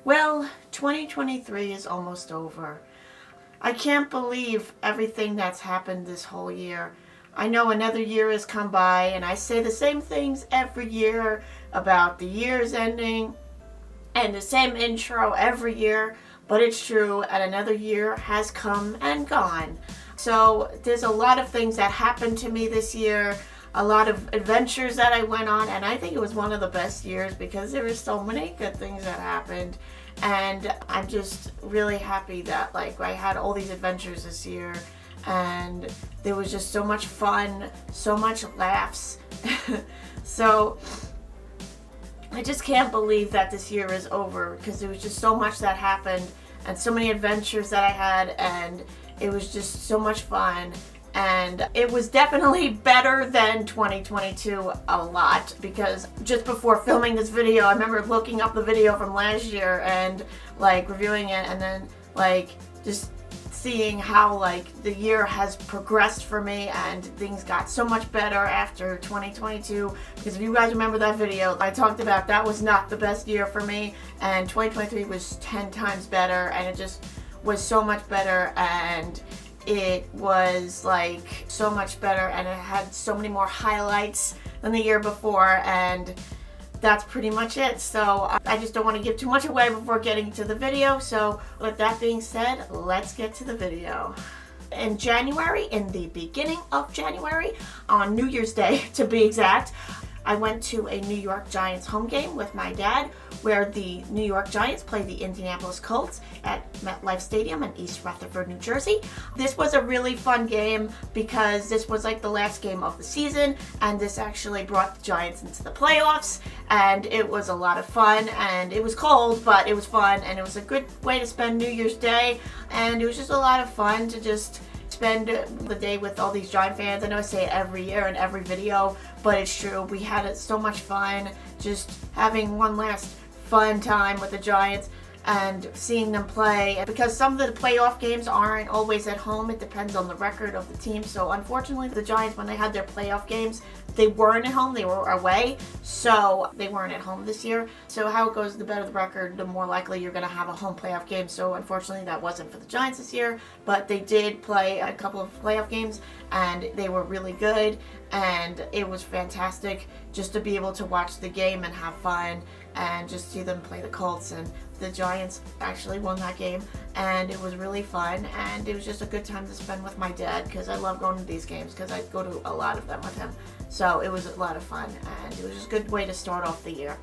Well, 2023 is almost over. I can't believe everything that's happened this whole year. I know another year has come by, and I say the same things every year about the year's ending and the same intro every year, but it's true, and another year has come and gone. So there's a lot of things that happened to me this year, a lot of adventures that I went on, and I think it was one of the best years because there were so many good things that happened. And I'm just really happy that I had all these adventures this year, and there was just so much fun, so much laughs. So I just can't believe that this year is over because there was just so much that happened and so many adventures that I had, and it was just so much fun. And it was definitely better than 2022 a lot, because just before filming this video, I remember looking up the video from last year and reviewing it, and then just seeing how the year has progressed for me, and things got so much better after 2022. Because if you guys remember that video, I talked about that was not the best year for me, and 2023 was 10 times better, and it just was so much better, and it was so much better, and it had so many more highlights than the year before, and that's pretty much it. So I just don't want to give too much away before getting to the video. So with that being said, let's get to the video. In January, in the beginning of January, on New Year's Day to be exact, I went to a New York Giants home game with my dad, where the New York Giants played the Indianapolis Colts at MetLife Stadium in East Rutherford, New Jersey. This was a really fun game because this was the last game of the season, and this actually brought the Giants into the playoffs, and it was a lot of fun, and it was cold, but it was fun, and it was a good way to spend New Year's Day, and it was just a lot of fun to just spend the day with all these Giant fans. I know I say it every year in every video, but it's true. We had so much fun just having one last fun time with the Giants and seeing them play, because some of the playoff games aren't always at home. It depends on the record of the team. So unfortunately, the Giants, when they had their playoff games, they weren't at home, they were away, so they weren't at home this year. So how it goes, the better the record, the more likely you're going to have a home playoff game. So unfortunately, that wasn't for the Giants this year, but they did play a couple of playoff games, and they were really good, and it was fantastic just to be able to watch the game and have fun and just see them play the Colts. And the Giants actually won that game, and it was really fun, and it was just a good time to spend with my dad, because I love going to these games because I go to a lot of them with him. So it was a lot of fun, and it was just a good way to start off the year.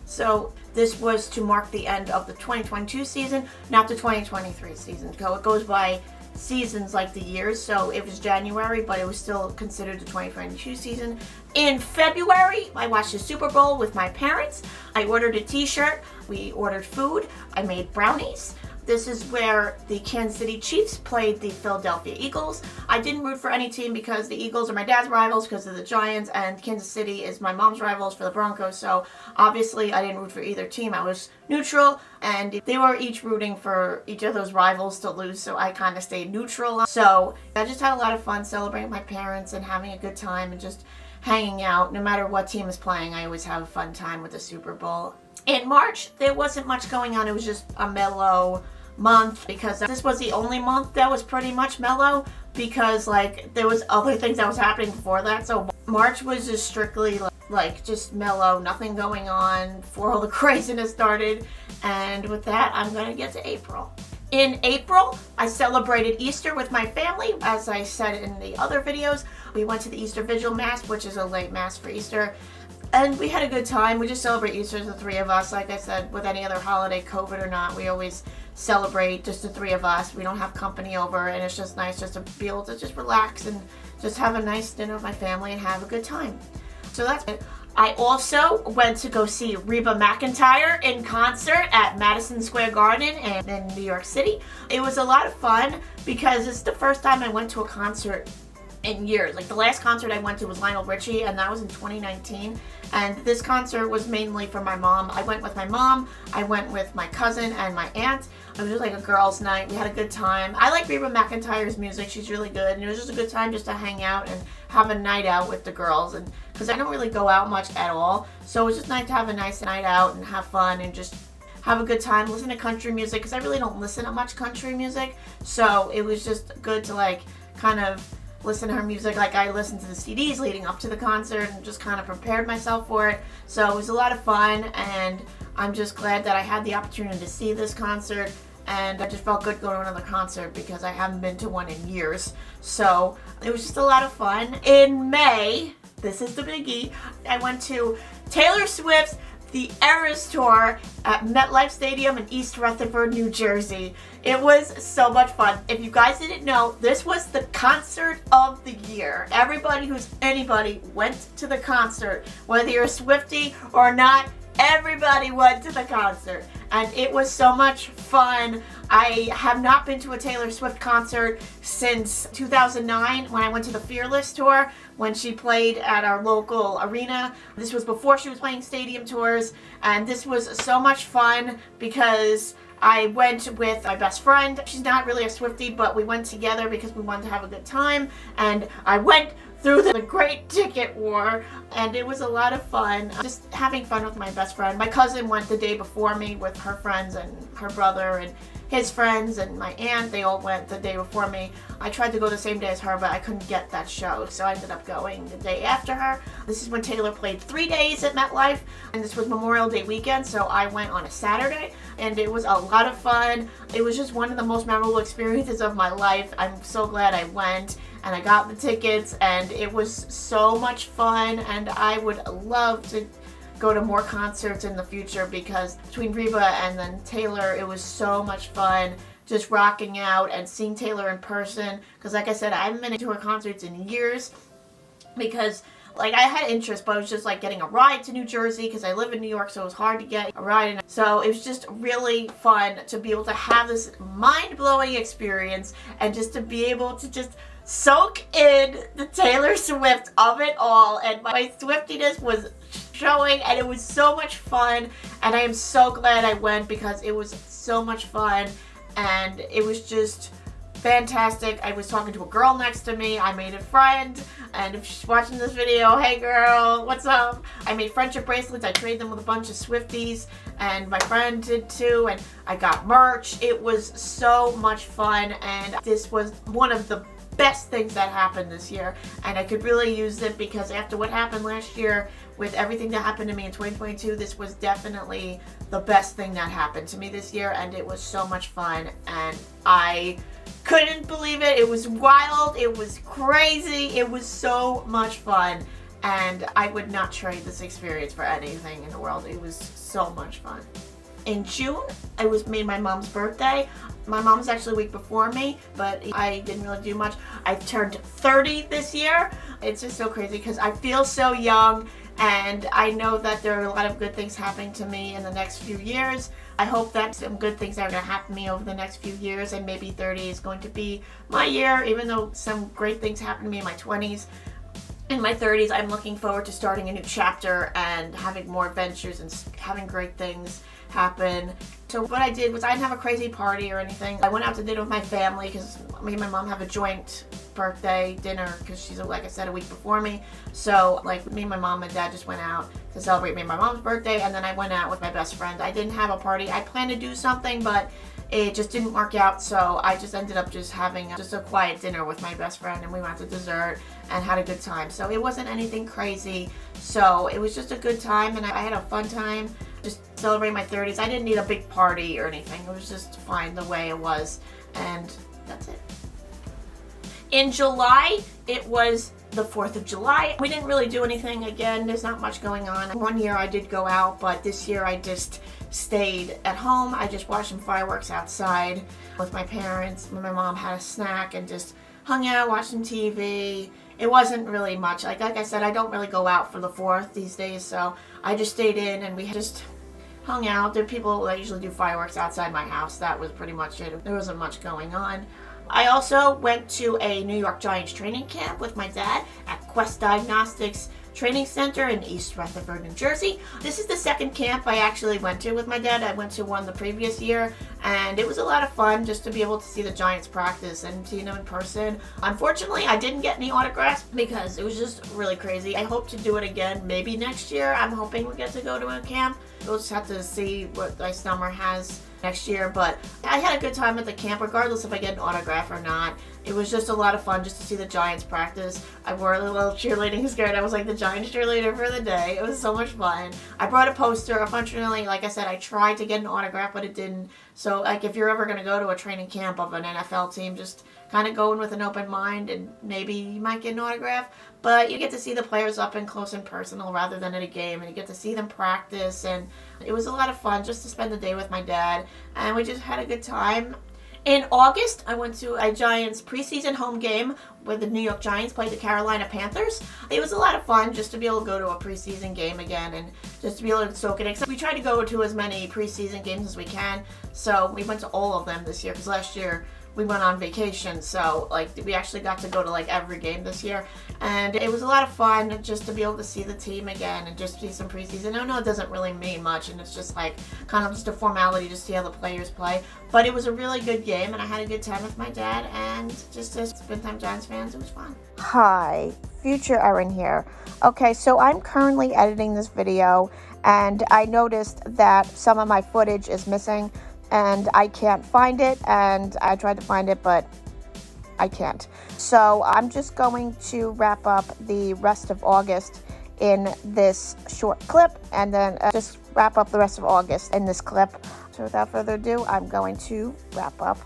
So this was to mark the end of the 2022 season, not the 2023 season. So it goes by seasons like the years. So it was January, but it was still considered the 2022 season. In February, I watched the Super Bowl with my parents. I ordered a t-shirt. We ordered food. I made brownies. This is where the Kansas City Chiefs played the Philadelphia Eagles. I didn't root for any team because the Eagles are my dad's rivals because of the Giants, and Kansas City is my mom's rivals for the Broncos. So obviously I didn't root for either team. I was neutral, and they were each rooting for each of those rivals to lose, so I kind of stayed neutral. So I just had a lot of fun celebrating my parents and having a good time and just hanging out. No matter what team is playing, I always have a fun time with the Super Bowl. In March, there wasn't much going on. It was just a mellow month, because this was the only month that was pretty much mellow, because there was other things that was happening before that. So March was just strictly just mellow, nothing going on before all the craziness started. And with that, I'm gonna get to April. In April, I celebrated Easter with my family. As I said in the other videos, we went to the Easter Vigil Mass, which is a late Mass for Easter, and we had a good time. We just celebrate Easter, the three of us. Like I said, with any other holiday, COVID or not, we always celebrate just the three of us. We don't have company over, and it's just nice just to be able to just relax and just have a nice dinner with my family and have a good time. So that's it. I also went to go see Reba McEntire in concert at Madison Square Garden in New York City. It was a lot of fun because it's the first time I went to a concert in years. The last concert I went to was Lionel Richie, and that was in 2019. And this concert was mainly for my mom. I went with my mom, I went with my cousin and my aunt. It was just a girls' night. We had a good time. I like Reba McEntire's music. She's really good, and it was just a good time just to hang out and have a night out with the girls. And because I don't really go out much at all, so it was just nice to have a nice night out and have fun and just have a good time, listen to country music, because I really don't listen to much country music. So it was just good to like kind of listen to her music. Like I listened to the CDs leading up to the concert and just kind of prepared myself for it. So it was a lot of fun, and I'm just glad that I had the opportunity to see this concert. And I just felt good going to another concert because I haven't been to one in years. So it was just a lot of fun. In May, this is the biggie, I went to Taylor Swift's The Eras Tour at MetLife Stadium in East Rutherford, New Jersey. It was so much fun. If you guys didn't know, this was the concert of the year. Everybody who's anybody went to the concert, whether you're a Swiftie or not. Everybody went to the concert, and it was so much fun. I have not been to a Taylor Swift concert since 2009 when I went to the Fearless tour when she played at our local arena. This was before she was playing stadium tours, and this was so much fun because I went with my best friend. She's not really a Swiftie, but we went together because we wanted to have a good time, and I went through the great ticket war, and it was a lot of fun. Just having fun with my best friend. My cousin went the day before me with her friends and her brother and his friends, and my aunt, they all went the day before me. I tried to go the same day as her, but I couldn't get that show, so I ended up going the day after her. This is when Taylor played 3 days at MetLife, and this was Memorial Day weekend, so I went on a Saturday, and it was a lot of fun. It was just one of the most memorable experiences of my life. I'm so glad I went, and I got the tickets, and it was so much fun, and I would love to go to more concerts in the future because between Reba and then Taylor, it was so much fun just rocking out and seeing Taylor in person, because like I said, I haven't been to her concerts in years because like I had interest, but it was just like getting a ride to New Jersey because I live in New York, so it was hard to get a ride. And so it was just really fun to be able to have this mind-blowing experience and just to be able to just soak in the Taylor Swift of it all. And my Swiftiness was showing, and it was so much fun, and I am so glad I went because it was so much fun, and it was just fantastic. I was talking to a girl next to me. I made a friend, and if she's watching this video, hey girl, what's up? I made friendship bracelets. I traded them with a bunch of Swifties, and my friend did too, and I got merch. It was so much fun, and this was one of the best things that happened this year, and I could really use it because after what happened last year with everything that happened to me in 2022, this was definitely the best thing that happened to me this year, and it was so much fun, and I couldn't believe it. It was wild, it was crazy, it was so much fun, and I would not trade this experience for anything in the world. It was so much fun. In June, it was my mom's birthday. My mom was actually a week before me, but I didn't really do much. I turned 30 this year. It's just so crazy because I feel so young, and I know that there are a lot of good things happening to me in the next few years. I hope that some good things are going to happen to me over the next few years, and maybe 30 is going to be my year, even though some great things happened to me in my 20s. In my 30s, I'm looking forward to starting a new chapter and having more adventures and having great things happen. So what I did was I didn't have a crazy party or anything. I went out to dinner with my family because me and my mom have a joint birthday dinner because she's, like I said, a week before me. So like me and my mom and dad just went out to celebrate me and my mom's birthday, and then I went out with my best friend. I didn't have a party. I planned to do something, but it just didn't work out, so I just ended up just having just a quiet dinner with my best friend, and we went to dessert and had a good time. So it wasn't anything crazy, so it was just a good time, and I had a fun time just celebrating my 30s. I didn't need a big party or anything. It was just fine the way it was, and that's it. In July, it was the 4th of July. We didn't really do anything. Again, there's not much going on. One year I did go out, but this year I just stayed at home. I just watched some fireworks outside with my parents. My mom had a snack and just hung out, watched some TV. It wasn't really much. Like I said, I don't really go out for the 4th these days, so I just stayed in and we just hung out. There are people that usually do fireworks outside my house. That was pretty much it. There wasn't much going on. I also went to a New York Giants training camp with my dad at Quest Diagnostics Training Center in East Rutherford, New Jersey. This is the second camp I actually went to with my dad. I went to one the previous year, and it was a lot of fun just to be able to see the Giants practice and see them in person. Unfortunately, I didn't get any autographs because it was just really crazy. I hope to do it again maybe next year. I'm hoping we get to go to a camp. We'll just have to see what my summer has next year, but I had a good time at the camp regardless if I get an autograph or not. It was just a lot of fun just to see the Giants practice. I wore a little cheerleading skirt. I was like the Giants cheerleader for the day. It was so much fun. I brought a poster. Unfortunately, like I said, I tried to get an autograph, but it didn't. So like if you're ever going to go to a training camp of an NFL team, just kind of go in with an open mind and maybe you might get an autograph. But you get to see the players up and close and personal rather than at a game, and you get to see them practice, and it was a lot of fun just to spend the day with my dad, and we just had a good time. In August, I went to a Giants preseason home game where the New York Giants played the Carolina Panthers. It was a lot of fun just to be able to go to a preseason game again and just to be able to soak it in. We try to go to as many preseason games as we can, so we went to all of them this year because last year we went on vacation, so like we actually got to go to like every game this year, and it was a lot of fun just to be able to see the team again and just see some preseason. I know it doesn't really mean much, and it's just like kind of just a formality to see how the players play, but it was a really good game, and I had a good time with my dad, and just to spend time with Giants fans, it was fun. Hi, future Erin here. Okay, so I'm currently editing this video, and I noticed that some of my footage is missing, and I can't find it, and I tried to find it, but I can't. So I'm just going to wrap up the rest of August in this short clip, and then just wrap up the rest of August in this clip. So without further ado, I'm going to wrap up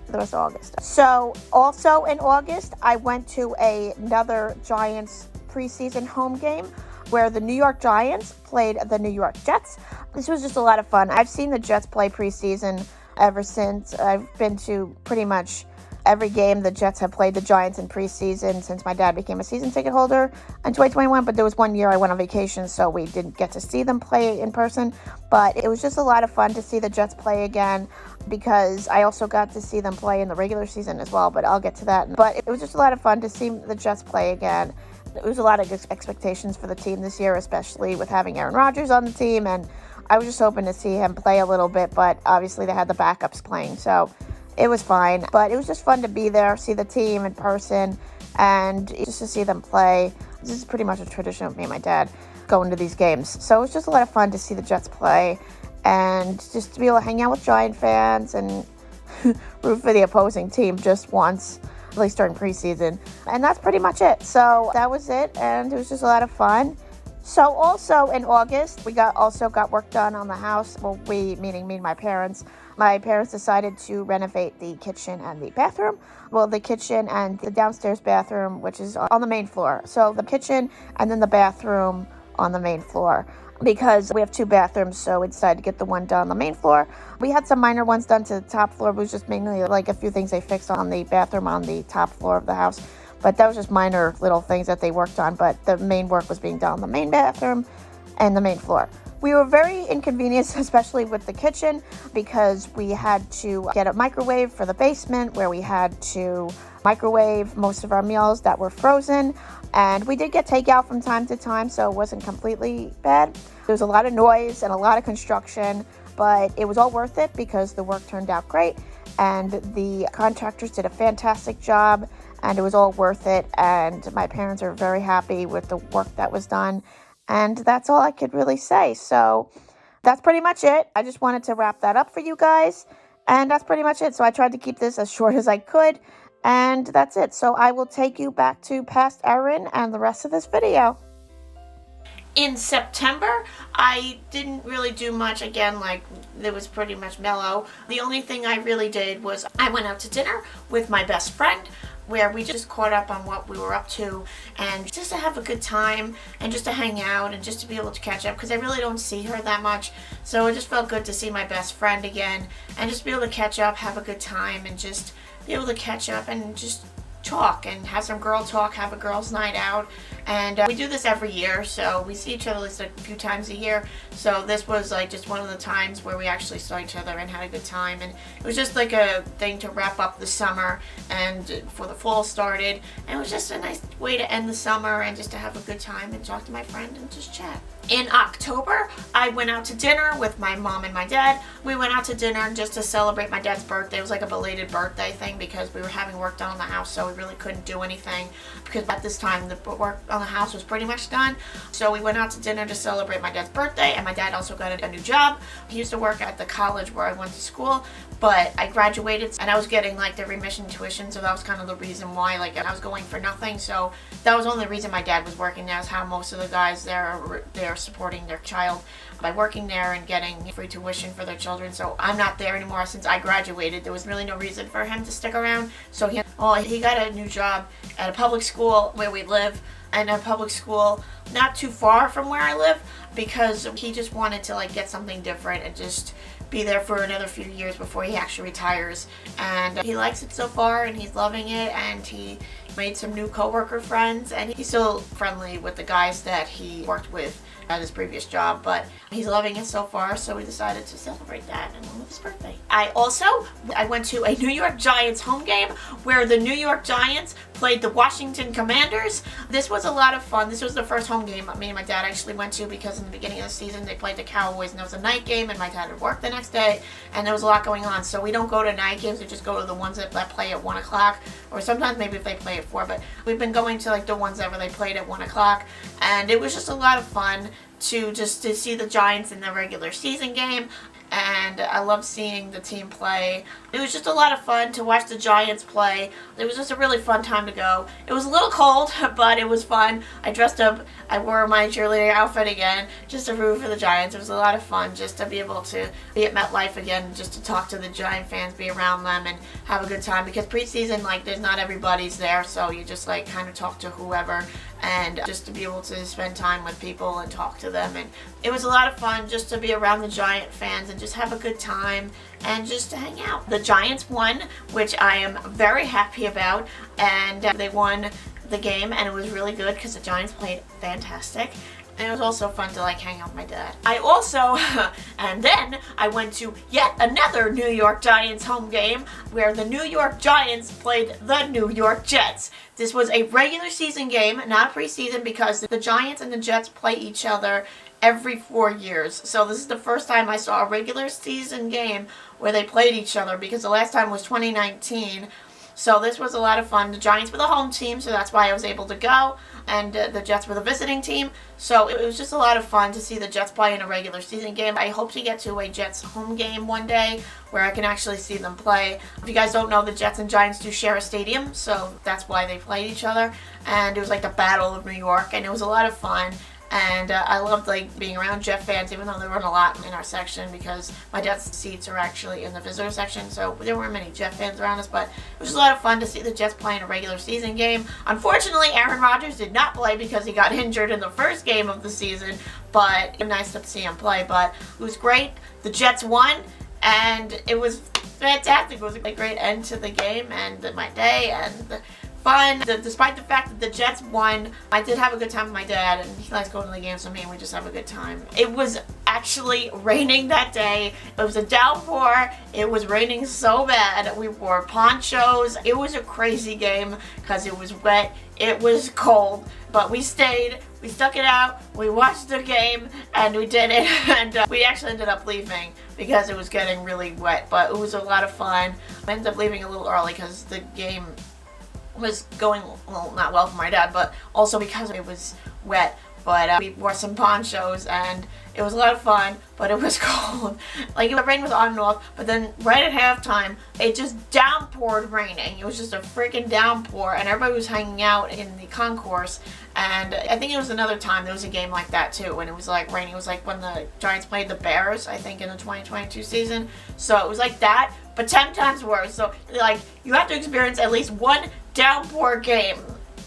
the rest of August. So also in August, I went to another Giants preseason home game where the New York Giants played the New York Jets. This was just a lot of fun. I've seen the Jets play preseason ever since. I've been to pretty much every game the Jets have played the Giants in preseason since my dad became a season ticket holder in 2021, but there was one year I went on vacation, so we didn't get to see them play in person. But it was just a lot of fun to see the Jets play again because I also got to see them play in the regular season as well, but I'll get to that. But it was just a lot of fun to see the Jets play again. There was a lot of expectations for the team this year, especially with having Aaron Rodgers on the team, and I was just hoping to see him play a little bit, but obviously they had the backups playing, so it was fine. But it was just fun to be there, see the team in person, and just to see them play. This is pretty much a tradition of me and my dad going to these games. So it was just a lot of fun to see the Jets play and just to be able to hang out with Giant fans and root for the opposing team just once, at least during preseason. And that's pretty much it. So that was it, and it was just a lot of fun. So also in August, we also got work done on the house. Well, we, meaning me and my parents. My parents decided to renovate the kitchen and the bathroom. Well, the kitchen and the downstairs bathroom, which is on the main floor. So the kitchen and then the bathroom on the main floor. Because we have two bathrooms, so we decided to get the one done on the main floor. We had some minor ones done to the top floor. It was just mainly like a few things they fixed on the bathroom on the top floor of the house. But that was just minor little things that they worked on. But the main work was being done on the main bathroom and the main floor. We were very inconvenienced, especially with the kitchen, because we had to get a microwave for the basement where we had to microwave most of our meals that were frozen. And we did get takeout from time to time, so it wasn't completely bad. There was a lot of noise and a lot of construction, but it was all worth it because the work turned out great. And the contractors did a fantastic job, and it was all worth it. And my parents are very happy with the work that was done. And that's all I could really say. So that's pretty much it. I just wanted to wrap that up for you guys. And that's pretty much it. So I tried to keep this as short as I could. And that's it. So I will take you back to past Erin and the rest of this video. In September, I didn't really do much. Again, like, it was pretty much mellow. The only thing I really did was I went out to dinner with my best friend, where we just caught up on what we were up to and just to have a good time and just to hang out and just to be able to catch up because I really don't see her that much. So it just felt good to see my best friend again and just be able to catch up, have a good time, and just be able to catch up and just talk and have some girl talk, have a girls' night out. And we do this every year, so we see each other at least a few times a year. So this was like just one of the times where we actually saw each other and had a good time. And it was just like a thing to wrap up the summer and before the fall started. And it was just a nice way to end the summer and just to have a good time and talk to my friend and just chat. In October, I went out to dinner with my mom and my dad. We went out to dinner just to celebrate my dad's birthday. It was like a belated birthday thing because we were having work done on the house, so we really couldn't do anything because at this time the work on the house was pretty much done. So we went out to dinner to celebrate my dad's birthday, and my dad also got a new job. He used to work at the college where I went to school, but I graduated and I was getting like the remission tuition, so that was kind of the reason why, like, I was going for nothing. So that was the only reason my dad was working there, is how most of the guys there are supporting their child by working there and getting free tuition for their children. So I'm not there anymore since I graduated. There was really no reason for him to stick around. So he got a new job at a public school where we live, and a public school not too far from where I live, because he just wanted to like get something different and just be there for another few years before he actually retires. And he likes it so far and he's loving it, and he made some new coworker friends, and he's still friendly with the guys that he worked with at his previous job, but he's loving it so far, so we decided to celebrate that and on his birthday. I went to a New York Giants home game where the New York Giants played the Washington Commanders. This was a lot of fun. This was the first home game me and my dad actually went to, because in the beginning of the season they played the Cowboys and it was a night game, and my dad had work the next day and there was a lot going on, so we don't go to night games. We just go to the ones that play at 1 o'clock, or sometimes maybe if they play at 4, but we've been going to like the ones that where they played at 1 o'clock, and it was just a lot of fun to see the Giants in the regular season game, and I loved seeing the team play. It was just a lot of fun to watch the Giants play. It was just a really fun time to go. It was a little cold, but it was fun. I dressed up, I wore my cheerleader outfit again, just to root for the Giants. It was a lot of fun just to be able to be at MetLife again, just to talk to the Giant fans, be around them, and have a good time, because preseason, like, there's not everybody's there, so you just like kind of talk to whoever, and just to be able to spend time with people and talk to them. And it was a lot of fun just to be around the Giant fans and just have a good time and just to hang out. The Giants won, which I am very happy about, and they won the game, and it was really good because the Giants played fantastic. And it was also fun to like hang out with my dad. I also, and then I went to yet another New York Giants home game where the New York Giants played the New York Jets. This was a regular season game, not a preseason, because the Giants and the Jets play each other every 4 years. So this is the first time I saw a regular season game where they played each other, because the last time was 2019. So this was a lot of fun. The Giants were the home team, so that's why I was able to go, and the Jets were the visiting team. So it was just a lot of fun to see the Jets play in a regular season game. I hope to get to a Jets home game one day where I can actually see them play. If you guys don't know, the Jets and Giants do share a stadium, so that's why they played each other. And it was like the Battle of New York, and it was a lot of fun. And I loved like being around Jet fans, even though there weren't a lot in our section, because my dad's seats are actually in the visitor section, so there weren't many Jet fans around us. But it was a lot of fun to see the Jets play in a regular season game. Unfortunately, Aaron Rodgers did not play because he got injured in the first game of the season, but it was nice to see him play. But it was great. The Jets won, and it was fantastic. It was a great end to the game and my day, and fun. Despite the fact that the Jets won, I did have a good time with my dad, and he likes going to the games with me, and we just have a good time. It was actually raining that day. It was a downpour. It was raining so bad. We wore ponchos. It was a crazy game because it was wet. It was cold, but we stayed. We stuck it out. We watched the game, and we did it. And we actually ended up leaving because it was getting really wet, but it was a lot of fun. I ended up leaving a little early because the game was going, well, not well for my dad, but also because it was wet. But we wore some ponchos, and it was a lot of fun, but it was cold. Like, the rain was on and off, but then right at halftime, it just downpoured raining. It was just a freaking downpour, and everybody was hanging out in the concourse. And I think it was another time there was a game like that too, when it was like raining. It was like when the Giants played the Bears, I think, in the 2022 season. So it was like that, but 10 times worse. So like, you have to experience at least one downpour game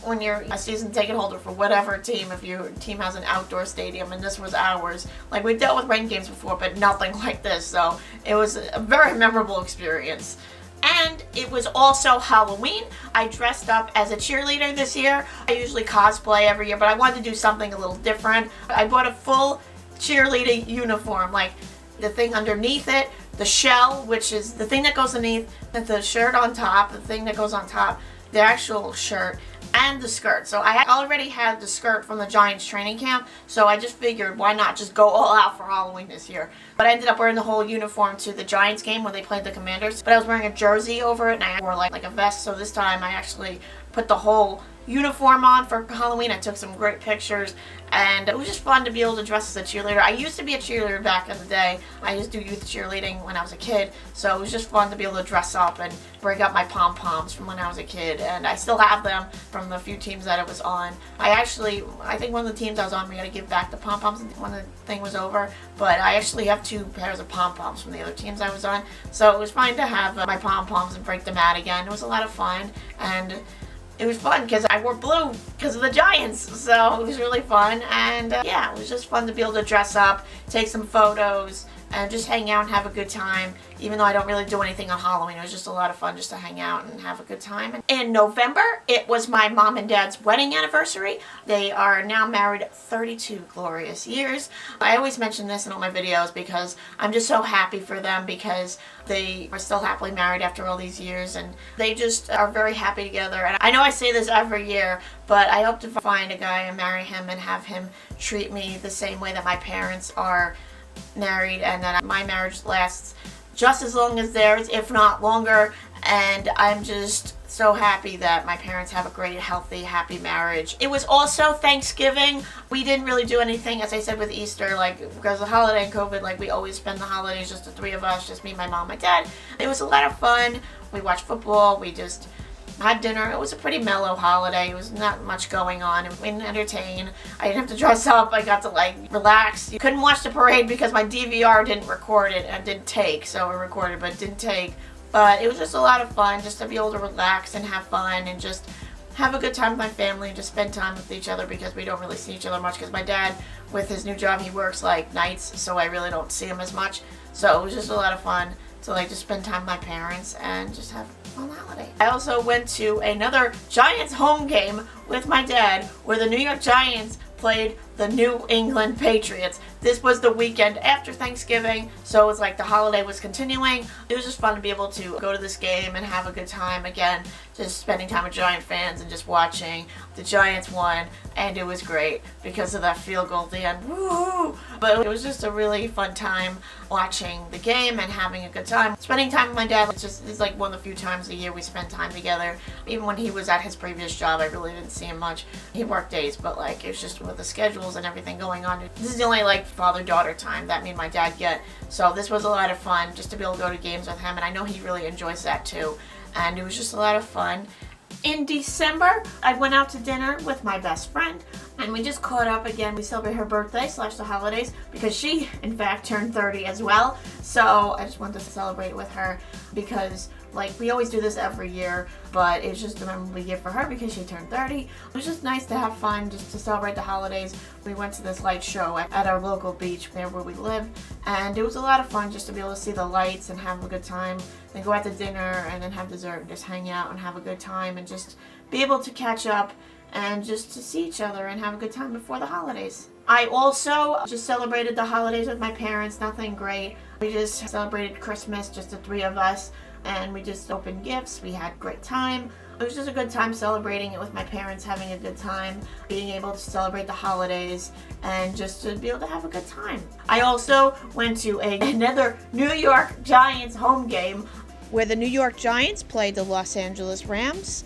when you're a season ticket holder for whatever team, if your team has an outdoor stadium, and this was ours. Like, we've dealt with rain games before, but nothing like this, so it was a very memorable experience. And it was also Halloween. I dressed up as a cheerleader this year. I usually cosplay every year, but I wanted to do something a little different. I bought a full cheerleader uniform, like the thing underneath it, the shell, which is the thing that goes underneath, the shirt on top, the thing that goes on top, the actual shirt, and the skirt. So I already had the skirt from the Giants training camp, so I just figured why not just go all out for Halloween this year. But I ended up wearing the whole uniform to the Giants game when they played the Commanders. But I was wearing a jersey over it, and I wore like a vest, so this time I actually put the whole uniform on for Halloween. I took some great pictures, and it was just fun to be able to dress as a cheerleader. I used to be a cheerleader back in the day. I used to do youth cheerleading when I was a kid, so it was just fun to be able to dress up and break out my pom-poms from when I was a kid, and I still have them from the few teams that I was on. I think one of the teams I was on, we got to give back the pom-poms when the thing was over, but I actually have 2 pairs of pom-poms from the other teams I was on, so it was fun to have my pom-poms and break them out again. It was a lot of fun, and it was fun because I wore blue because of the Giants, so it was really fun. And yeah, it was just fun to be able to dress up, take some photos, and just hang out and have a good time. Even though I don't really do anything on Halloween, it was just a lot of fun just to hang out and have a good time. And in November, it was my mom and dad's wedding anniversary. They are now married 32 glorious years. I always mention this in all my videos because I'm just so happy for them, because they are still happily married after all these years, and they just are very happy together. And I know I say this every year, but I hope to find a guy and marry him and have him treat me the same way that my parents are married, and that my marriage lasts just as long as theirs, if not longer. And I'm just so happy that my parents have a great, healthy, happy marriage. It was also Thanksgiving. We didn't really do anything, as I said, with Easter, like, because of the holiday and COVID, like, we always spend the holidays just the 3 of us, just me, my mom, my dad. It was a lot of fun. We watched football. We just had dinner. It was a pretty mellow holiday. It was not much going on. We didn't entertain. I didn't have to dress up. I got to relax. You couldn't watch the parade because my DVR didn't record it and didn't take. So it recorded but didn't take. But it was just a lot of fun just to be able to relax and have fun and just have a good time with my family and just spend time with each other, because we don't really see each other much because my dad, with his new job, he works nights, so I really don't see him as much. So it was just a lot of fun to just spend time with my parents and just have a fun holiday. I also went to another Giants home game with my dad where the New York Giants played the New England Patriots. This was the weekend after Thanksgiving, so it was like the holiday was continuing. It was just fun to be able to go to this game and have a good time again, just spending time with Giant fans and just watching. The Giants won, and it was great because of that field goal at the end. Woo! But it was just a really fun time watching the game and having a good time. Spending time with my dad, it's like one of the few times a year we spend time together. Even when he was at his previous job, I really didn't see him much. He worked days, but it was just with the schedules and everything going on. This is the only father-daughter time that me and my dad get. So this was a lot of fun just to be able to go to games with him, and I know he really enjoys that too. And it was just a lot of fun. In December, I went out to dinner with my best friend, and we just caught up again. We celebrated her birthday / the holidays because she, in fact, turned 30 as well. So I just wanted to celebrate with her because we always do this every year, but it's just a memorable year for her because she turned 30. It was just nice to have fun, just to celebrate the holidays. We went to this light show at our local beach there where we live, and it was a lot of fun just to be able to see the lights and have a good time, then go out to dinner and then have dessert and just hang out and have a good time and just be able to catch up and just to see each other and have a good time before the holidays. I also just celebrated the holidays with my parents. Nothing great. We just celebrated Christmas, just the 3 of us, and we just opened gifts. We had a great time. It was just a good time celebrating it with my parents, having a good time, being able to celebrate the holidays, and just to be able to have a good time. I also went to another New York Giants home game where the New York Giants played the Los Angeles Rams,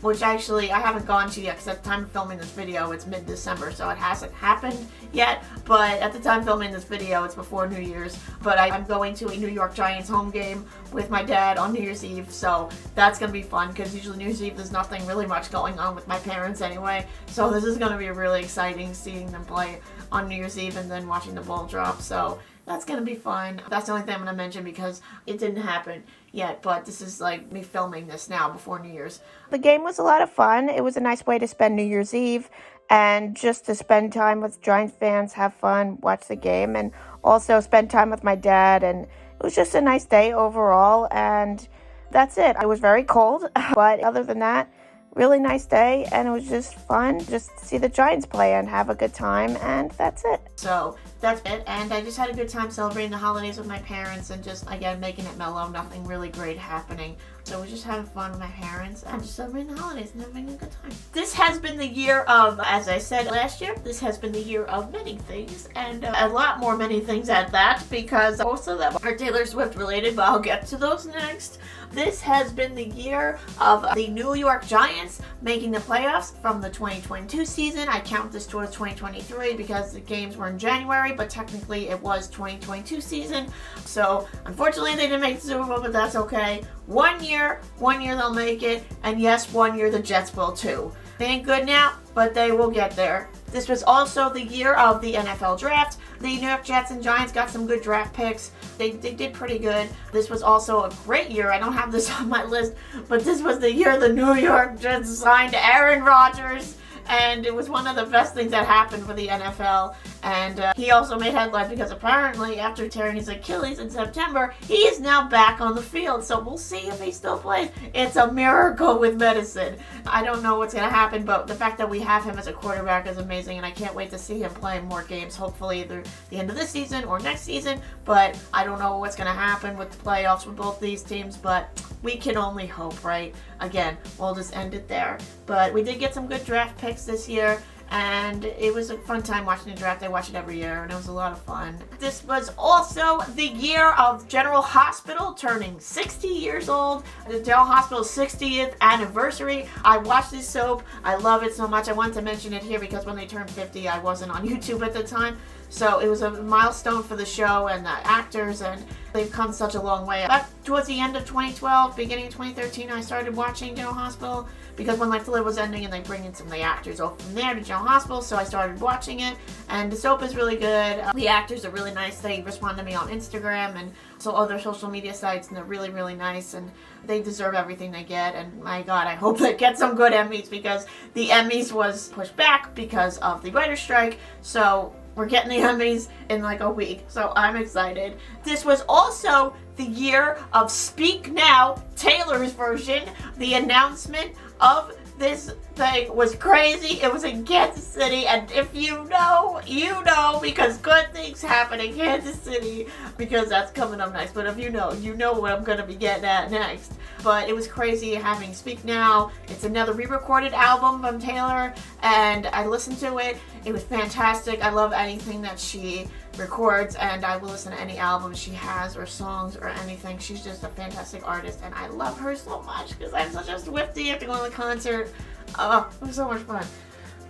which actually I haven't gone to yet because at the time of filming this video it's mid-December, so it hasn't happened yet. But at the time of filming this video it's before New Year's. But I'm going to a New York Giants home game with my dad on New Year's Eve, so that's going to be fun because usually New Year's Eve there's nothing really much going on with my parents anyway. So this is going to be really exciting seeing them play on New Year's Eve and then watching the ball drop. So that's going to be fun. That's the only thing I'm going to mention because it didn't happen yet, but this is me filming this now before New Year's. The game was a lot of fun. It was a nice way to spend New Year's Eve and just to spend time with Giants fans, have fun, watch the game, and also spend time with my dad. And it was just a nice day overall. And that's it. It was very cold, but other than that, really nice day, and it was just fun just to see the Giants play and have a good time, and that's it. So that's it, and I just had a good time celebrating the holidays with my parents and just, again, making it mellow, nothing really great happening. So we're just having fun with my parents and just celebrating the holidays and having a good time. This has been the year of, as I said last year, this has been the year of many things, and a lot more many things at that, because most of them are Taylor Swift related, but I'll get to those next. This has been the year of the New York Giants making the playoffs from the 2022 season. I count this towards 2023 because the games were in January, but technically it was 2022 season. So unfortunately they didn't make the Super Bowl, but that's okay. One year they'll make it, and yes, one year the Jets will too. They ain't good now, but they will get there. This was also the year of the NFL draft. The New York Jets and Giants got some good draft picks. They did pretty good. This was also a great year. I don't have this on my list, but this was the year the New York Jets signed Aaron Rodgers, and it was one of the best things that happened for the NFL. And he also made headlines because apparently after tearing his Achilles in September, he is now back on the field. So we'll see if he still plays. It's a miracle with medicine. I don't know what's going to happen, but the fact that we have him as a quarterback is amazing, and I can't wait to see him play more games, hopefully either the end of this season or next season. But I don't know what's going to happen with the playoffs with both these teams, but we can only hope, right? Again, we'll just end it there. But we did get some good draft picks this year, and it was a fun time watching the draft. I watch it every year, and it was a lot of fun. This was also the year of General Hospital turning 60 years old. The General Hospital's 60th anniversary. I watched this soap. I love it so much. I wanted to mention it here because when they turned 50, I wasn't on YouTube at the time. So it was a milestone for the show and the actors, and they've come such a long way. But towards the end of 2012, beginning of 2013, I started watching General Hospital because when Life to Live was ending and they bring in some of the actors over from there to General Hospital, so I started watching it, and the soap is really good. The actors are really nice. They respond to me on Instagram and so other social media sites, and they're really, really nice, and they deserve everything they get. And my God, I hope they get some good Emmys, because the Emmys was pushed back because of the writer's strike. So we're getting the Emmys in like a week, so I'm excited. This was also the year of Speak Now, Taylor's version. The announcement of this thing was crazy. It was in Kansas City, and if you know, you know, because good things happen in Kansas City, because that's coming up next. But if you know what I'm going to be getting at next. But it was crazy having Speak Now. It's another re-recorded album from Taylor, and I listened to it. It was fantastic. I love anything that she records, and I will listen to any album she has or songs or anything. She's just a fantastic artist, and I love her so much because I'm such a Swiftie. I have to go to the concert. Oh, it was so much fun.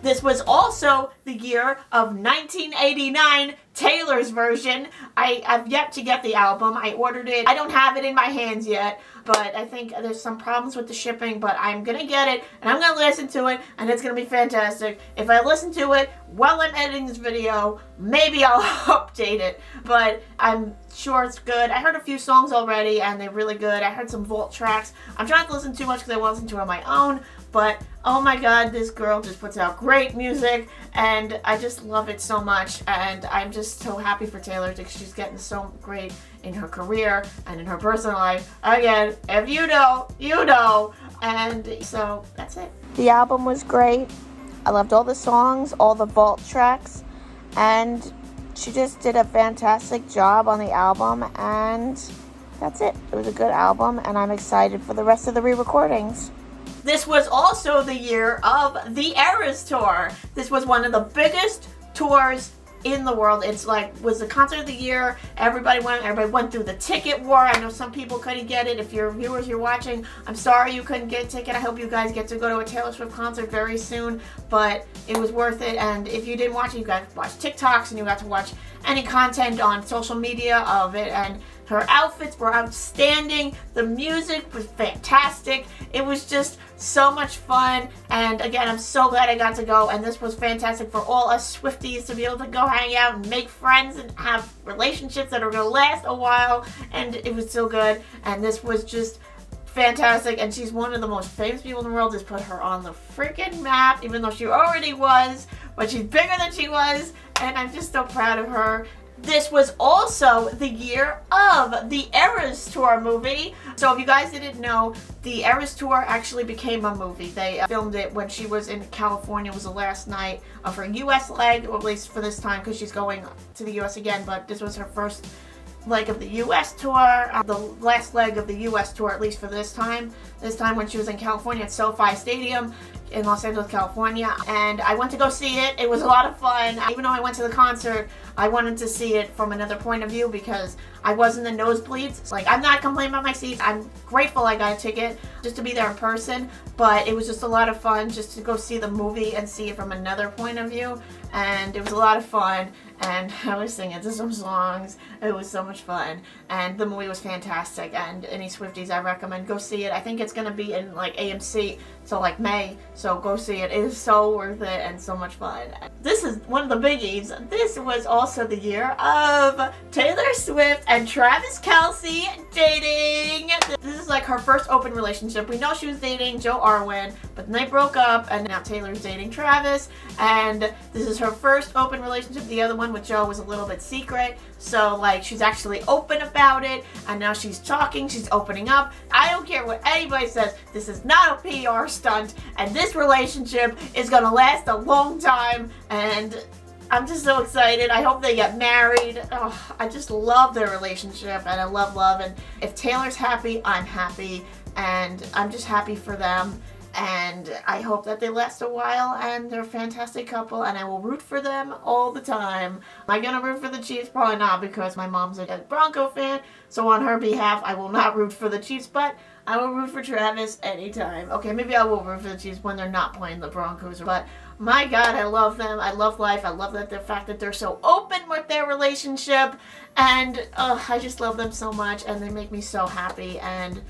This was also the year of 1989, Taylor's version. I've yet to get the album. I ordered it. I don't have it in my hands yet, but I think there's some problems with the shipping, but I'm going to get it, and I'm going to listen to it, and it's going to be fantastic. If I listen to it while I'm editing this video, maybe I'll update it, but I'm sure it's good. I heard a few songs already, and they're really good. I heard some vault tracks. I'm trying to listen too much because I want to listen to it on my own, but oh my God, this girl just puts out great music, and I just love it so much, and I'm just so happy for Taylor because she's getting so great in her career and in her personal life. Again, if you know, you know, and so that's it. The album was great. I loved all the songs, all the vault tracks, and she just did a fantastic job on the album, and that's it. It was a good album, and I'm excited for the rest of the re-recordings. This was also the year of the Eras Tour. This was one of the biggest tours in the world. It's like, was the concert of the year. Everybody went through the ticket war. I know some people couldn't get it. If you're viewers, you're watching, I'm sorry you couldn't get a ticket. I hope you guys get to go to a Taylor Swift concert very soon, but it was worth it. And if you didn't watch it, you got to watch TikToks, and you got to watch any content on social media of it, and her outfits were outstanding. The music was fantastic. It was just so much fun. And again, I'm so glad I got to go. And this was fantastic for all us Swifties to be able to go hang out and make friends and have relationships that are going to last a while. And it was so good. And this was just fantastic. And she's one of the most famous people in the world. Just put her on the freaking map, even though she already was. But she's bigger than she was. And I'm just so proud of her. This was also the year of the Eras Tour movie. So if you guys didn't know, the Eras Tour actually became a movie. They filmed it when she was in California. It was the last night of her U.S. leg, or at least for this time, because she's going to the U.S. again, but this was her first leg of the U.S. tour, the last leg of the U.S. tour, at least for this time. This time when she was in California at SoFi Stadium in Los Angeles, California, and I went to go see it. It was a lot of fun. Even though I went to the concert, I wanted to see it from another point of view because I was in the nosebleeds. Like, I'm not complaining about my seats. I'm grateful I got a ticket just to be there in person, but it was just a lot of fun just to go see the movie and see it from another point of view, and it was a lot of fun, and I was singing to some songs. It was so much fun, and the movie was fantastic, and any Swifties, I recommend go see it. I think it's going to be in like AMC till like May, so go see it. It is so worth it and so much fun. This is one of the biggies. This was also the year of Taylor Swift and Travis Kelce dating. This is like her first open relationship. We know she was dating Joe Arwen, but then they broke up, and now Taylor's dating Travis, and this is her first open relationship. The other one with Joe was a little bit secret, so like she's actually open about it, and now she's talking, she's opening up. I don't care what anybody says, this is not a PR stunt, and this relationship is gonna last a long time, and I'm just so excited. I hope they get married. Oh, I just love their relationship, and I love, and if Taylor's happy, I'm happy, and I'm just happy for them. And I hope that they last a while, and they're a fantastic couple, and I will root for them all the time. Am I gonna root for the Chiefs? Probably not, because my mom's a Bronco fan, so on her behalf, I will not root for the Chiefs, but I will root for Travis anytime. Okay, maybe I will root for the Chiefs when they're not playing the Broncos, but my God, I love them. I love life. I love that the fact that they're so open with their relationship, and I just love them so much, and they make me so happy, and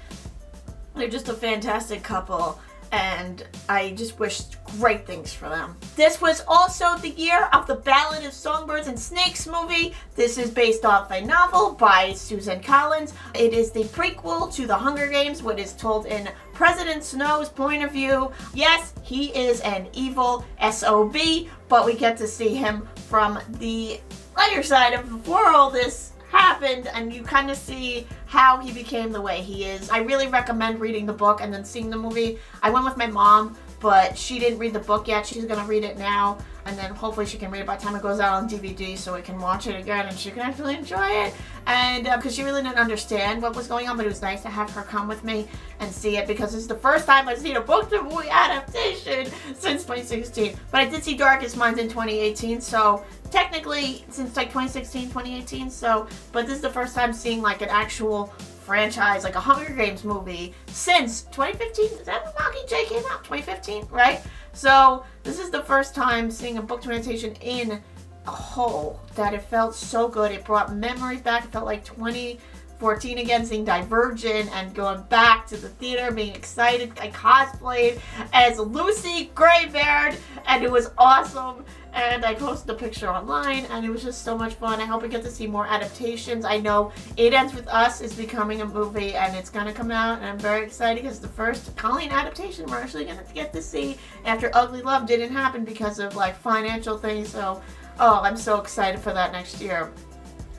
they're just a fantastic couple. And I just wish great things for them. This was also the year of the Ballad of Songbirds and Snakes movie. This is based off a novel by Susan Collins. It is the prequel to The Hunger Games, what is told in President Snow's point of view. Yes, he is an evil SOB, but we get to see him from the lighter side of before all this happened, and you kind of see how he became the way he is. I really recommend reading the book and then seeing the movie. I went with my mom, but she didn't read the book yet. She's gonna read it now, and then hopefully she can read it by the time it goes out on DVD, so we can watch it again and she can actually enjoy it. And because she really didn't understand what was going on, but it was nice to have her come with me and see it, because it's the first time I've seen a book to movie adaptation since 2016. But I did see Darkest Minds in 2018, so technically since like 2016, 2018. So, but this is the first time seeing like an actual franchise, like a Hunger Games movie, since 2015. Is that when Mockingjay came out? 2015, right? So this is the first time seeing a book to adaptation in a whole that it felt so good. It brought memories back. It felt like 2014 again, seeing Divergent and going back to the theater, being excited. I cosplayed as Lucy Greybeard, and it was awesome. And I posted a picture online, and it was just so much fun. I hope we get to see more adaptations. I know It Ends With Us is becoming a movie, and it's going to come out, and I'm very excited because the first Colleen adaptation we're actually going to get to see after Ugly Love didn't happen because of like financial things. So, I'm so excited for that next year.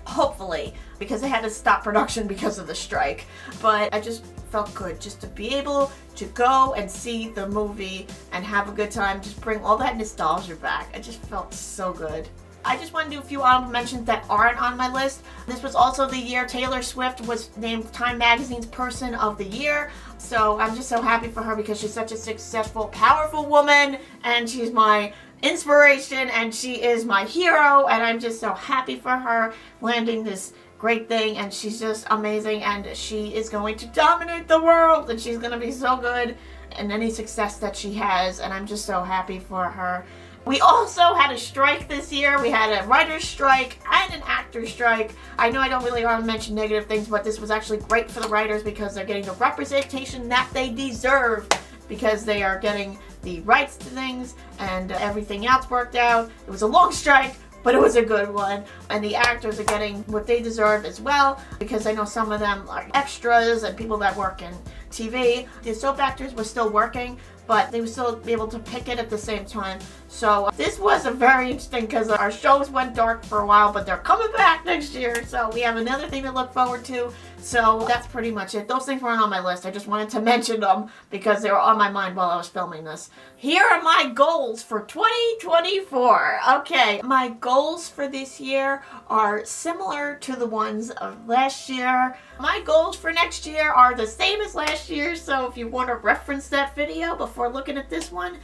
Hopefully, because they had to stop production because of the strike. But I just felt good just to be able to go and see the movie and have a good time, just bring all that nostalgia back. It just felt so good. I just want to do a few honorable mentions that aren't on my list. This was also the year Taylor Swift was named Time Magazine's Person of the Year. So I'm just so happy for her because she's such a successful, powerful woman, and she's my inspiration, and she is my hero, and I'm just so happy for her landing this great thing, and she's just amazing, and she is going to dominate the world, and she's going to be so good in any success that she has, and I'm just so happy for her. We also had a strike this year. We had a writer's strike and an actor's strike. I know I don't really want to mention negative things, but this was actually great for the writers because they're getting the representation that they deserve, because they are getting the rights to things and everything else worked out. It was a long strike, but it was a good one. And the actors are getting what they deserve as well, because I know some of them are extras and people that work in TV. The soap actors were still working, but they would still be able to pick it at the same time. So this was a very interesting because our shows went dark for a while, but they're coming back next year. So we have another thing to look forward to. So that's pretty much it. Those things weren't on my list. I just wanted to mention them because they were on my mind while I was filming this. Here are my goals for 2024. Okay, my goals for this year are similar to the ones of last year. My goals for next year are the same as last year. So if you want to reference that video before looking at this one,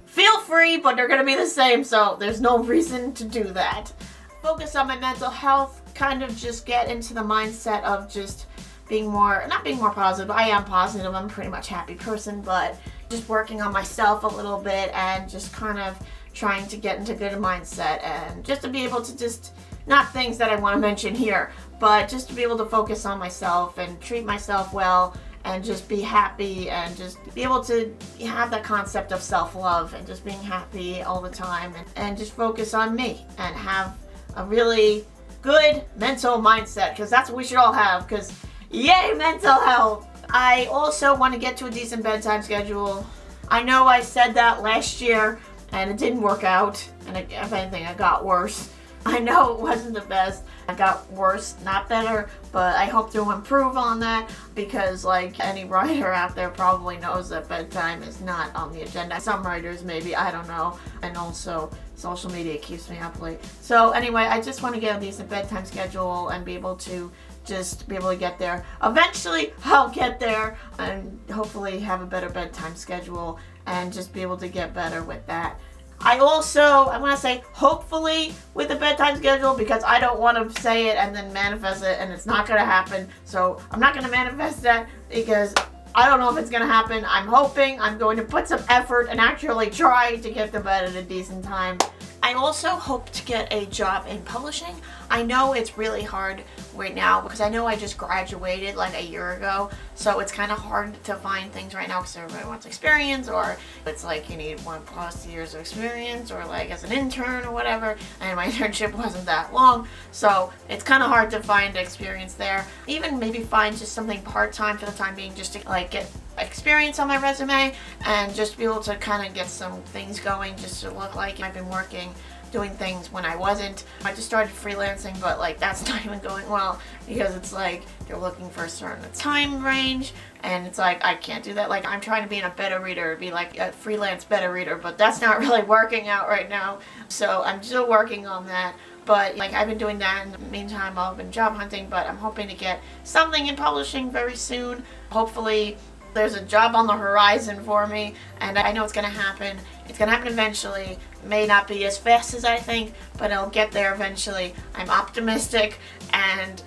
feel free, but they're going to be the same, so there's no reason to do that. Focus on my mental health, kind of just get into the mindset of just being more, not being more positive. I am positive, I'm a pretty much happy person, but just working on myself a little bit and just kind of trying to get into good mindset and just to be able to just, not things that I want to mention here, but just to be able to focus on myself and treat myself well and just be happy and just be able to have that concept of self-love and just being happy all the time and just focus on me and have a really good mental mindset, because that's what we should all have, because yay, mental health. I also want to get to a decent bedtime schedule. I know I said that last year and it didn't work out, and if anything, it got worse. I know it wasn't the best. It got worse, not better, but I hope to improve on that because like any writer out there probably knows that bedtime is not on the agenda. Some writers maybe, I don't know. And also social media keeps me up late. So anyway, I just want to get a decent bedtime schedule and be able to just be able to get there. Eventually, I'll get there and hopefully have a better bedtime schedule and just be able to get better with that. I want to say hopefully with a bedtime schedule, because I don't want to say it and then manifest it and it's not going to happen. So I'm not going to manifest that because I don't know if it's going to happen. I'm hoping I'm going to put some effort and actually try to get to bed at a decent time. I also hope to get a job in publishing. I know it's really hard right now because I know I just graduated like a year ago, so it's kind of hard to find things right now because everybody wants experience, or it's like you need 1+ years of experience, or like as an intern or whatever, and my internship wasn't that long, so it's kind of hard to find experience there. Even maybe find just something part-time for the time being, just to like get experience on my resume and just be able to kind of get some things going, just to look like I've been working, doing things when I wasn't. I just started freelancing, but like that's not even going well because it's like they're looking for a certain time range and it's like I can't do that. Like I'm trying to be a beta reader, be like a freelance beta reader, but that's not really working out right now. So I'm still working on that. But like I've been doing that in the meantime. I've been job hunting, but I'm hoping to get something in publishing very soon. Hopefully there's a job on the horizon for me, and I know it's going to happen. It's going to happen eventually. May not be as fast as I think, but I'll get there eventually. I'm optimistic, and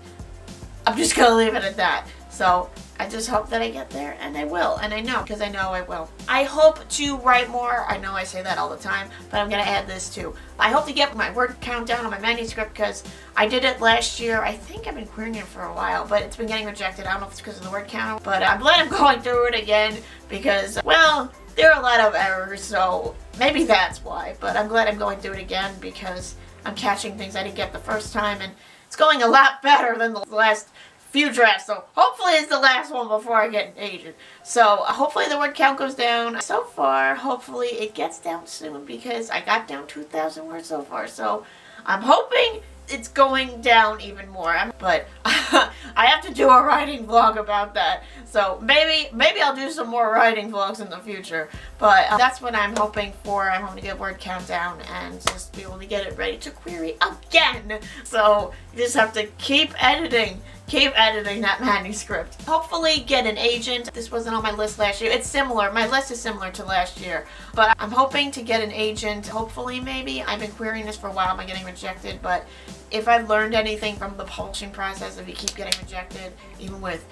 I'm just going to leave it at that. So I just hope that I get there, and I will, and I know, because I know I will. I hope to write more. I know I say that all the time, but I'm going to add this too. I hope to get my word count down on my manuscript, because I did it last year. I think I've been querying it for a while, but it's been getting rejected. I don't know if it's because of the word count, but I'm glad I'm going through it again, because, well, there are a lot of errors, so maybe that's why. But I'm glad I'm going through it again, because I'm catching things I didn't get the first time, and it's going a lot better than the last few drafts, so hopefully it's the last one before I get an agent. So hopefully the word count goes down. So far, hopefully it gets down soon, because I got down 2,000 words so far. So I'm hoping it's going down even more. But I have to do a writing vlog about that. So maybe I'll do some more writing vlogs in the future. But that's what I'm hoping for. I'm hoping to get word count down and just be able to get it ready to query again. So you just have to keep editing that manuscript. Hopefully get an agent. This wasn't on my list last year. It's similar. My list is similar to last year. But I'm hoping to get an agent. Hopefully, maybe. I've been querying this for a while. I'm getting rejected. But if I've learned anything from the publishing process, if you keep getting rejected, even with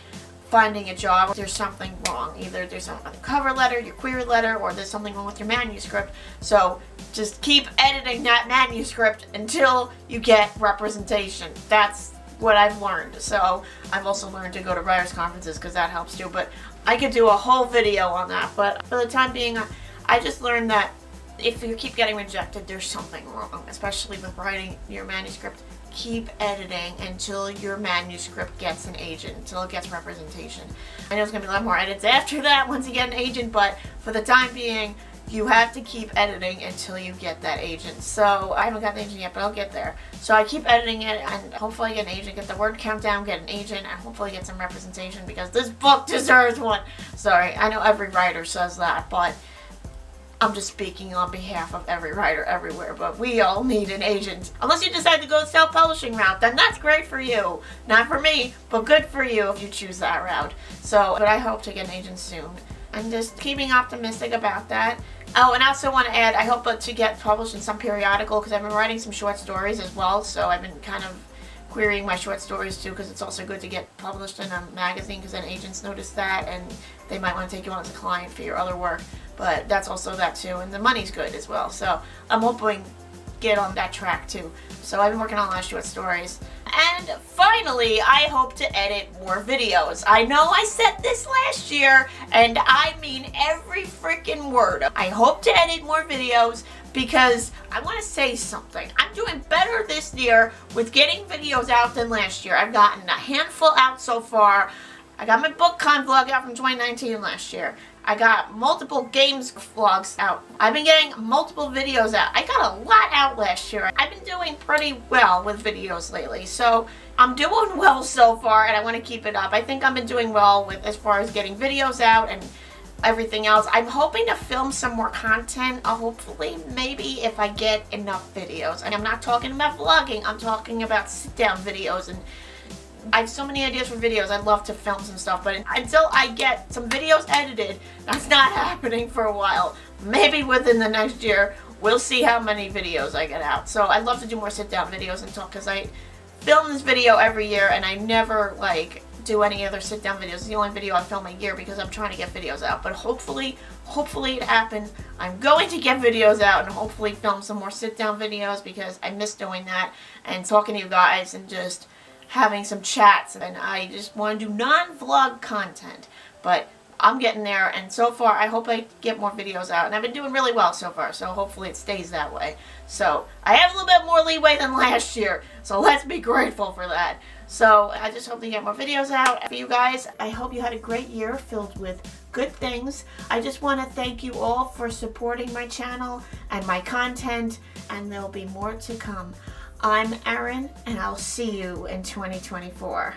finding a job, there's something wrong. Either there's something on the cover letter, your query letter, or there's something wrong with your manuscript. So just keep editing that manuscript until you get representation. That's what I've learned. So I've also learned to go to writers' conferences, because that helps too. But I could do a whole video on that. But for the time being, I just learned that if you keep getting rejected, there's something wrong, especially with writing your manuscript. Keep editing until your manuscript gets an agent, until it gets representation. I know there's going to be a lot more edits after that once you get an agent, but for the time being, you have to keep editing until you get that agent. So I haven't got an agent yet, but I'll get there. So I keep editing it, and hopefully I get an agent, get the word count down, get an agent, and hopefully get some representation, because this book deserves one. Sorry, I know every writer says that, but I'm just speaking on behalf of every writer everywhere, but we all need an agent. Unless you decide to go the self-publishing route, then that's great for you. Not for me, but good for you if you choose that route. So, but I hope to get an agent soon. I'm just keeping optimistic about that. Oh, and I also want to add, I hope to get published in some periodical, because I've been writing some short stories as well, so I've been kind of querying my short stories too, because it's also good to get published in a magazine, because then agents notice that and they might want to take you on as a client for your other work. But that's also that too, and the money's good as well, so I'm hoping get on that track too. So I've been working on a lot of short stories. And finally, I hope to edit more videos. I know I said this last year, and I mean every freaking word. I hope to edit more videos, because I want to say something. I'm doing better this year with getting videos out than last year. I've gotten a handful out so far. I got my BookCon vlog out from 2019 last year. I got multiple games vlogs out. I've been getting multiple videos out. I got a lot out last year. I've been doing pretty well with videos lately. So I'm doing well so far, and I want to keep it up. I think I've been doing well with as far as getting videos out and everything else. I'm hoping to film some more content, hopefully, maybe, if I get enough videos. And I'm not talking about vlogging. I'm talking about sit-down videos, and I have so many ideas for videos. I'd love to film some stuff, but until I get some videos edited, that's not happening for a while. Maybe within the next year, we'll see how many videos I get out. So I'd love to do more sit-down videos and talk, because I film this video every year, and I never, do any other sit-down videos. It's the only video I film a year, because I'm trying to get videos out. But hopefully it happens. I'm going to get videos out and hopefully film some more sit-down videos, because I miss doing that and talking to you guys and just having some chats, and I just want to do non-vlog content, but I'm getting there, and so far I hope I get more videos out, and I've been doing really well so far, so hopefully it stays that way. So I have a little bit more leeway than last year, so let's be grateful for that. So I just hope to get more videos out for you guys. I hope you had a great year filled with good things. I just want to thank you all for supporting my channel and my content, and there'll be more to come. I'm Erin, and I'll see you in 2024.